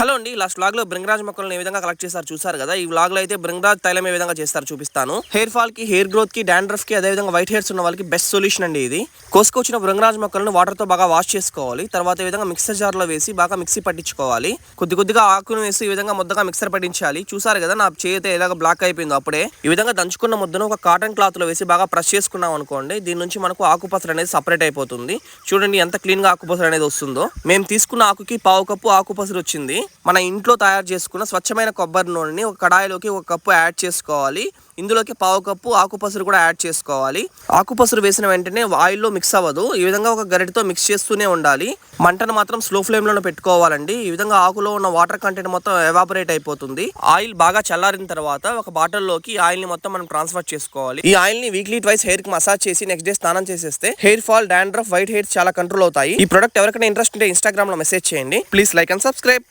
Hello అండి, last vlog లో భృంగరాజ్ మొక్కలను ఏ విధంగా కలెక్ట్ చేస్తారు చూసారు కదా. ఈ వ్లాగ్ లో అయితే భృంగరాజ్ తైలం ఏ విధంగా చేస్తారు చూపిస్తాను. హెయిర్ ఫాల్ కి, హెయిర్ గ్రోత్ కి, డాండ్రఫ్ కి, అదే విధంగా వైట్ హెయిర్స్ ఉన్న వాళ్ళకి బెస్ట్ సొల్యూషన్ అండి ఇది. కోసుకొచ్చిన భృంగరాజ్ మొక్కలను వాటర్ తో బాగా వాష్ చేసుకోవాలి. తర్వాత ఈ విధంగా మిక్సర్ జార్ లో వేసి బాగా మిక్సీ పట్టించుకోవాలి. కొద్దిగా ఆకును వేసి ఈ విధంగా ముద్దగా మిక్సర్ పట్టించాలి. చూసారు కదా నా చేతి ఎలాగ బ్లాక్ అయిపోయిందో అప్పుడే. ఈ విధంగా దంచుకున్న ముద్దను ఒక కాటన్ క్లాత్ లో వేసి బాగా ప్రెస్ చేసుకున్నాం అనుకోండి, దీని నుంచి మనకు ఆకుపసరు అనేది సపరేట్ అయిపోతుంది. చూడండి ఎంత క్లీన్ గా ఆకుపసరు అనేది వస్తుందో. మేము తీసుకున్న ఆకుకి 1/2 కప్పు ఆకుపసరు వచ్చింది. మన ఇంట్లో తయారు చేసుకున్న స్వచ్ఛమైన కొబ్బరి నూనెని ఒక కడాయిలోకి 1 కప్పు యాడ్ చేసుకోవాలి. ఇందులోకి 1/2 కప్పు ఆకుపసరు కూడా యాడ్ చేసుకోవాలి. ఆకుపసరు వేసిన వెంటనే ఆయిల్లో మిక్స్ అవ్వదు. ఈ విధంగా ఒక గరిటతో మిక్స్ చేస్తూనే ఉండాలి. మంటను మాత్రం స్లో ఫ్లేమ్ లోనే పెట్టుకోవాలండి. ఈ విధంగా ఆకులో ఉన్న వాటర్ కంటెంట్ మొత్తం ఎవాపరేట్ అయిపోతుంది. ఆయిల్ బాగా చల్లారిన తర్వాత ఒక బాటిల్లోకి ఆయిల్ ని మొత్తం మనం ట్రాన్స్ఫర్ చేసుకోవాలి. ఈ ఆయిల్ ని వీక్లీ ట్వైస్ హెయిర్ కి మసాజ్ చేసి నెక్స్ట్ డే స్నానం చేసేస్తే hair fall, dandruff, white hairs చాలా కంట్రోల్ అవుతాయి. ఈ ప్రొడక్ట్ ఎవరికైనా ఇంట్రెస్ట్ ఉంటే ఇన్స్టాగ్రామ్ లో మెసేజ్ చేయండి. Please like and subscribe.